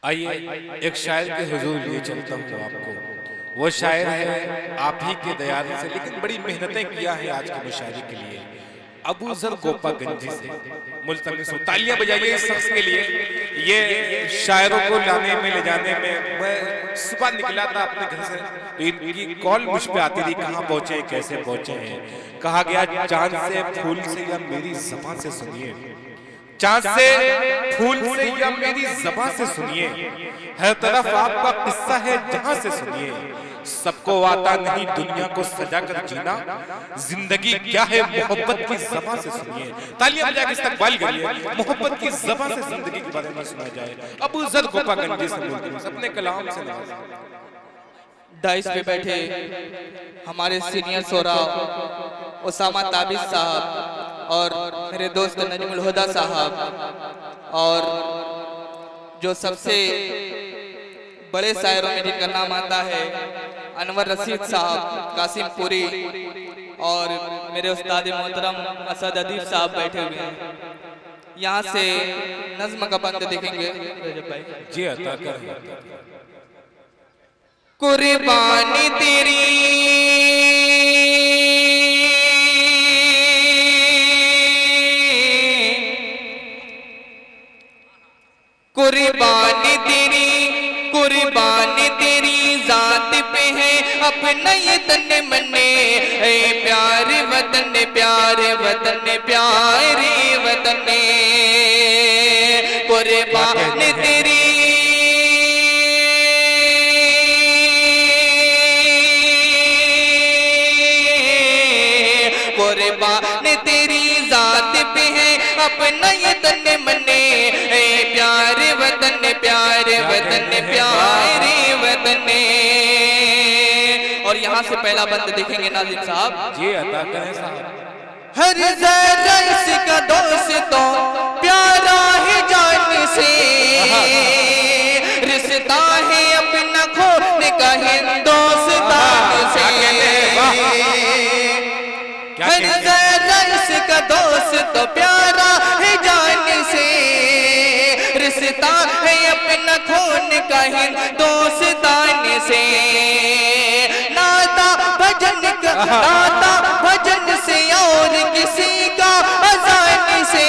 आइए एक शायर के हुजूर लिए चलता हूँ आपको। वो शायर है आप ही के दयाल से, लेकिन बड़ी मेहनतें किया है आज के मुशायरे के लिए। अबू जर गोपागंजी से मुल्तमिस हूं, तालियां बजाइए इस शख्स के लिए। ये शायरों को लाने में ले जाने में, मैं सुबह निकला था अपने घर से तो इनकी कॉल मुझ पे आती थी, कहाँ पहुंचे कैसे पहुंचे हैं। कहा गया चांद से फूल से या मेरी ज़बान से सुनिए, चांद से फूल से या मेरी ज़बान से सुनिए, हर तरफ आपका किस्सा है जहां से सुनिए। सबको आता नहीं दुनिया को सजा कर जीना, जिंदगी क्या है मोहब्बत की ज़बान से सुनिए। तालियां बजा के इस्तकबाल करिए, मोहब्बत की ज़बान से जिंदगी के बारे में सुना जाए। अबू जर गोपागंजी से बोलते अपने कलाम से डाइस पे बैठे हमारे सीनियर सोरा उसामा ताबिज साहब और मेरे दोस्त नजमुल हुदा साहब और जो सबसे बड़े शायरों में जिनका नाम आता है अनवर रशीद साहब कासिमपुरी और मेरे उस्ताद मोहतरम असद अदीब साहब बैठे हुए हैं। यहाँ से नज़्म का बंद देखेंगे जी अता कर। कुर्बानी तेरी कुर्बानी तेरी कुर्बानी तेरी जात पे है अपना ये तन मने। प्यारे वतन प्यारे वतन प्यारे वतन कुर्बानी तेरी कुर्बान तेरी जात पे है अपना ये तन मने। प्यारे वतन प्यारे वतन प्यारे वतन। और यहाँ से पहला बंद देखेंगे नाज़िम साहब। जी अता करें साहब। हर ज़रा इसका दोस्तों प्यारा है जान से, रिश्ता है अपना खोने का हिंदुस्तान से। हर ज़रा इसका दोस्त तो प्यारा है जान से, रिश्ता है अपना खून का हिंदुस्तान से। नाता भजन से और किसी का अज़ान से,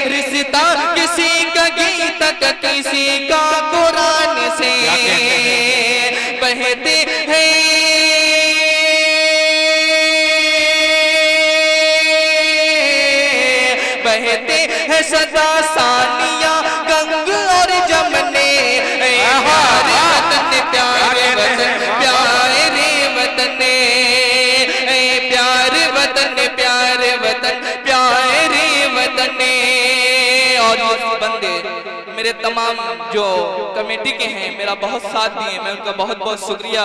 रिश्ता किसी का गीत का किसी का कुरान से। बहते हैं बहते हैं सदा सानिया गंग और जमने। प्यारे वतन प्यारे वतन प्यारे वतन प्यारे वतन प्यारे वतन प्यारे वतन। और इस बंदे मेरे तमाम जो कमेटी के हैं मेरा बहुत साथ दिए, मैं उनका बहुत बहुत शुक्रिया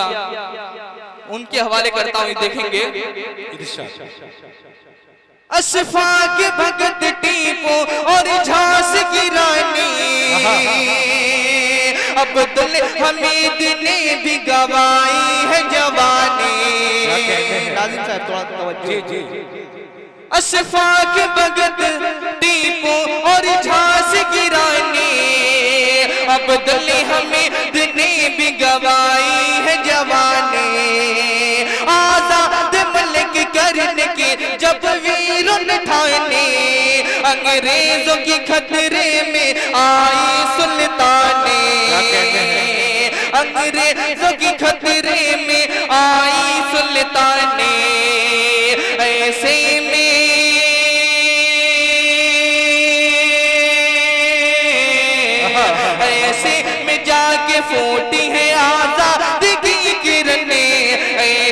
उनके हवाले करता हूँ। देखेंगे अशफाक भगत टीपू और झांसी की रानी, अब्दुल हमीद ने भी गवाई है जवानी। नाज़िम साहब थोड़ा तवज्जो। अशफाक भगत टीपू और झांसी की रानी, अब्दुल हमीद ने भी गवाई है जवानी। आजाद मुल्क करने के जब वीरों ने ठाने, अंग्रेजों की खतरे में आई सुल्ताने। अंग्रेजों की खतरे में आई सुल्ताने। ऐसे में ऐसे में जाके फूटी है आजादी की किरने।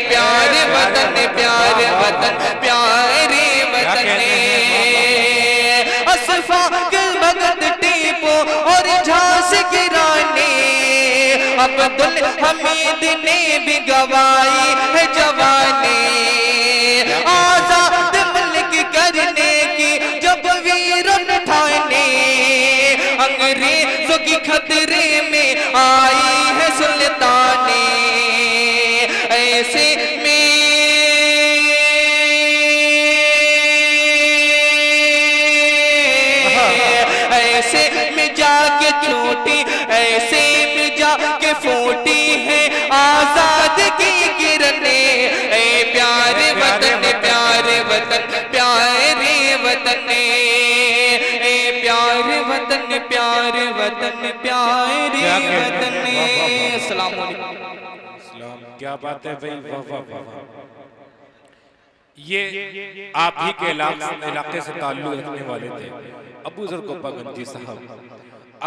प्यारे वतन प्यारे वतन प्यारे वतन। अशफाक भगत टीपू और झांसी की रानी, अब्दुल हमीद ने भी गवाई है जवानी। आजाद मुल्क करने की जब वीरों ने ठाने, अंग्रेजों की खतरे में आई है सुल्तानी। ऐसे में ऐसे में जाके छूटी ऐसे में जाके फूटी है आजाद की किरणें। ए प्यारे वतन, प्यारे वतन, प्यारे वतन, ए प्यारे वतन, प्यारे वतन, प्यारे वतन। अस्सलाम वालेकुम। इस्लाम, क्या बात है भाई, वाह वाह वाह वाह। ये आप ही के इलाके से ताल्लुक रखने वाले थे अबू जर गोपागंजी साहब।